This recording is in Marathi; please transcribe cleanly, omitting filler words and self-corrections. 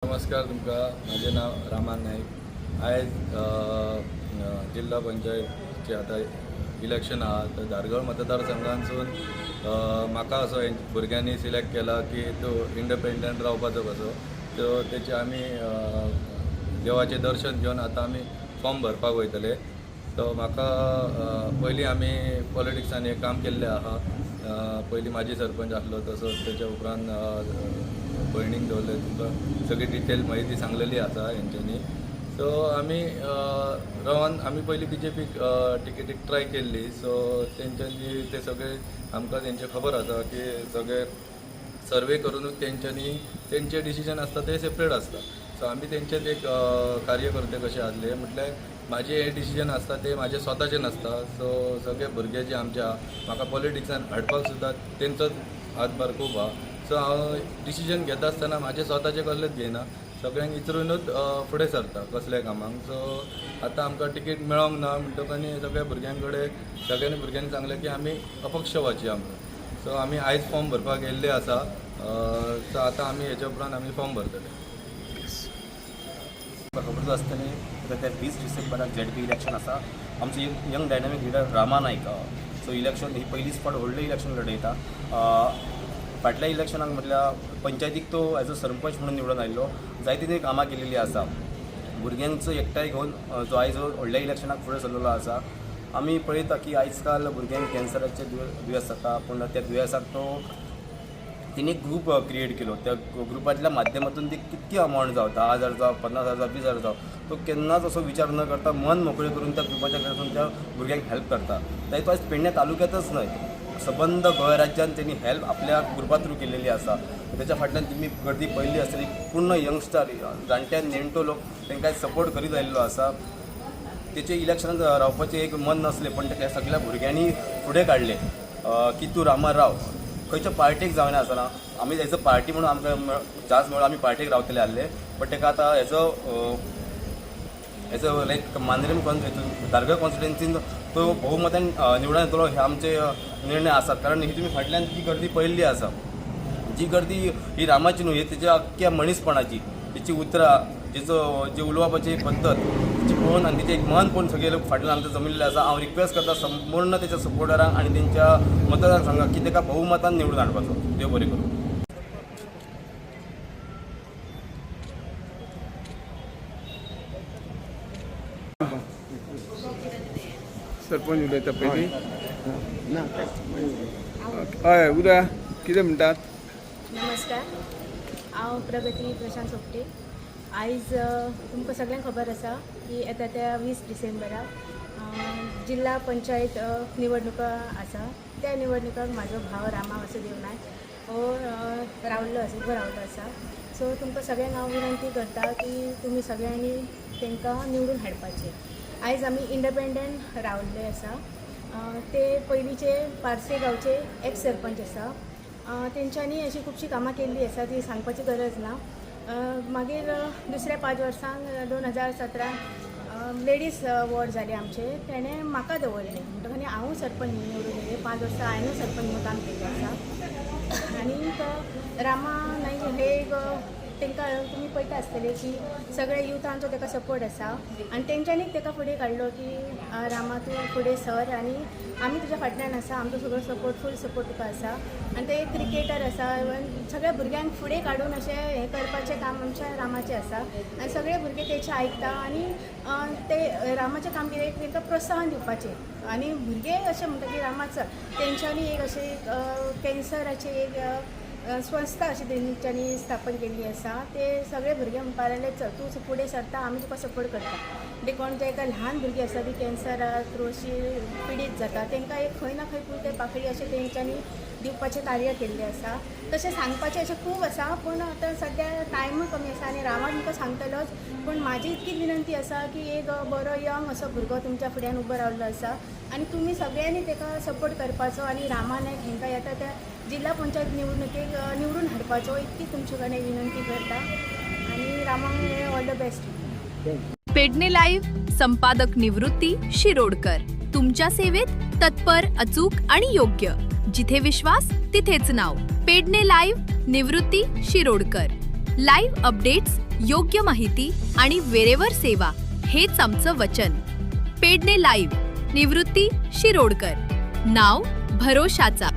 नमस्कार तुमकां माझे नाव रामान नाईक। आयज जिल्हा पंचायतचे आता इलेक्शन आहा तर धारगळ मतदारसंघांसून म्हाका असो भुरग्यांनी सिलेक्ट केला की तो इंडिपेंडंट रावपाचो कसो। तो तेचे आमी देवाचे दर्शन घेवन आता आमी फॉर्म भरपाक वयतले। तो म्हाका पयलीं आमी पॉलिटिक्सान हे काम केल्लें आहा। पयलीं माजी सरपंच आसलो, तसोच तेच्या उपरांत भयणीक दवरले। तुमकां सगळी डिटेल म्हायती सांगलेली आसा हेंच्यांनी। सो आमी रावन आमी पयली BJPक टिकेटीक ट्राय केल्ली। सो तेंच्यांनी ते सगळे आमकां तेंचे खबर आसा की सगळे सर्वे करूनच तेंचे डिसिजन आसता ते सेपरेट आसता। सो आमी तेंचेत एक कार्यकर्ते कशे आसले, म्हटल्यार माझे हे डिसिजन आसता ते माझे स्वताचे नासता। सो सगळे भुरगे जे आमच्या म्हाका पॉलिटिक्सान हाडपाक सुद्दां तेंचोच हातभार खूब आहा। सो हांव डिसिजन घेता आसतना म्हाजे स्वताचे कसलेच घेयना, सगळ्यांक विचारूनच फुडें सरता कसल्या कामांक। सो आतां आमकां टिकेट मेळोंक ना म्हणटकनी सगळ्या सगळ्यांनी भुरग्यांनी सांगलें की आमी अपक्ष वचया म्हणून। सो आमी आयज फॉर्म भरपाक येयल्ले आसा। सो आतां आमी हेच्या उपरांत आमी फॉर्म भरतले। खबर आसतली त्या 20 डिसेंबराक ZP इलेक्शन आसा। आमचो young dynamic leader Rama Naik so election ही पयलीच फावट व्हडलें इलेक्शन लढयता। फाटल्या इलेक्शनाक म्हटल्यार पंचायतीक तो एज अ सरपंच म्हणून निवडून आयिल्लो, जायती तेणी कामां केलेली आसा। भुरग्यांचो एकठांय घेवन जो आयज व्हडल्या इलेक्शनाक फुडें सरलेलो आसा। आमी पळयता की आयज काल भुरग्यांक कॅन्सराचे दुयेंस जाता, पूण त्या दुयेंसाक तिने एक ग्रुप क्रिएट केलो। त्या ग्रुपांतल्या माध्यमातून ती कितकी अमावंट जावं, 10,000 जावं, 50,000 जावं, 20,000 जावं, तो केन्नाच असो विचार न करता मन मोकळे करून त्या ग्रुपाच्या कडसून त्या भुरग्यांक हेल्प करता। तो आयज पेडणे तालुक्यातच न्हय, सबंद गोंय राज्यात त्यांनी हेल्प आपल्या ग्रुपा थ्रू केलेली आसा। त्याच्या फाटल्यान तुम्ही गर्दी पयली आसतली, पूर्ण यंगस्टर जाणटे नेणटो लोक तांकां सपोर्ट करीत आयिल्लो आसा। तेचे इलेक्शनात रावपाचें एक मन नसलें, पण त्या सगळ्या भुरग्यांनी फुडें काडले की तूं रामा राव, खंयच्या पार्टीक जावना आसतना। आमी एज अ पार्टी म्हणून आमकां जास्त मेळून आमी पार्टीक रावतले आसले, बट ताका आतां एज अ लायक मांद्रेम धारगळ कॉन्स्टिट्युएन्सीन तो बहुमतान निवडून येतलो हे आमचे निर्णय आसात। कारण ही तुम्ही फाटल्यान ती गर्दी पळयल्ली आसा। जी गर्दी ही रामाची न्हू, ही तेच्या अख्ख्या मनीसपणाची, तिची उतरां, जी उलोवपाची पद्दत तिची पळोवन आनी तिचे एक मन पळोवन सगळे लोक फाटल्यान आमचे जमिल्ले आसा। हांव रिक्वेस्ट करता संपूर्ण त्याच्या सपोर्टरांक आनी तेंच्या मतदारसंघाक की ताका बहुमतान निवडून हाडपाचो। देव बरें करूं। सरपंच उलयता पयलीं। हय उदय कितें म्हणटात? नमस्कार, हांव प्रगती प्रशांत सोपटे। आयज तुमकां सगळ्यांक खबर आसा की येता त्या 20 डिसेंबराक जिल्हा पंचायत निवडणुका आसा। त्या निवडणुकाक म्हाजो भाव रामा वासुदेव नायक हो रावल्लो आसा, उबो रावलो आसा। सो तुमकां सगळ्यांक हांव विनंती करता की तुमी सगळ्यांनी तांकां निवडून हाडपाचें। आयज आमी इंडिपेंडंट रावल्ले आसा। ते पयलींचे पारसे गांवचे एक्स सरपंच आसा। तेंच्यांनी अशी खुबशीं कामां केल्ली आसा, ती सांगपाची गरज ना। मागीर दुसऱ्या 5 वर्सांक 2017 लेडीज वॉर्ड जाले आमचे, तेणें म्हाका दवरलें म्हणटकच हांवूय सरपंच निवडून येयलें। 5 वर्सां हांवें सरपंच म्हणून काम केल्लें आसा। आनीक रामा नाईक हे एक तांकां तुमी पळयता आसतले की सगळे युथांचो ताका सपोर्ट आसा आनी तेंच्यांनीच ताका फुडें काडलो की रामा तूं फुडें सर आनी आमी तुज्या फाटल्यान आसा, आमचो सगळो सपोर्ट फूल सपोर्ट तुका आसा। आनी ते एक क्रिकेटर आसा, इवन सगळ्या भुरग्यांक फुडें काडून अशें हें करपाचें काम आमच्या रामाचें आसा। आनी सगळे भुरगे तेचें आयकता आनी ते रामाच्या कामगिरीक तांकां प्रोत्साहन दिवपाचें। आनी भुरगे अशें म्हणटा की रामाच तेंच्यांनी एक अशें कॅन्सराचें एक संस्था अशी तेंच्यांनी स्थापन केल्ली आसा। ते सगळे भुरगे म्हणपाक लागले चल तूं फुडें सरता, आमी तुका सपोर्ट करता। म्हणजे कोण जे एका ल्हान भुरगीं आसा ती कॅन्सरा थ्रू अशी पिडीत जाता, तांकां एक खंय ना खंय पुरते पाखडी अशें तेंच्यांनी दिवपाचें कार्य केल्लें आसा। तशें सांगपाचें अशें खूब आसा, पूण आतां सद्या टायमूय कमी आसा आनी रामा तुमकां सांगतलोच। पूण म्हाजी इतकीच विनंती आसा की एक बरो यंग असो भुरगो तुमच्या फुड्यान उबो रावल्लो आसा आनी तुमी सगळ्यांनी ताका सपोर्ट करपाचो आनी रामा नायक हांकां येता त्या जिल्हा पंचायत निवडणुकेक निवडून हाडपाचो इतकी तुमचे कडेन विनंती करता आनी रामाक all the best. Pedne live संपादक निवृत्ती शिरोडकर, तुमच्या सेवेत तत्पर, अचूक आणि योग्य। जिथे विश्वास तिथेच नाव। पेडणे लाईव्ह निवृत्ती शिरोडकर। लाईव्ह अपडेट्स योग्य माहिती आणि वेळेवर सेवा हेच आमचं वचन. पेडणे लाईव्ह, निवृत्ती शिरोडकर. नाव भरोशाचा.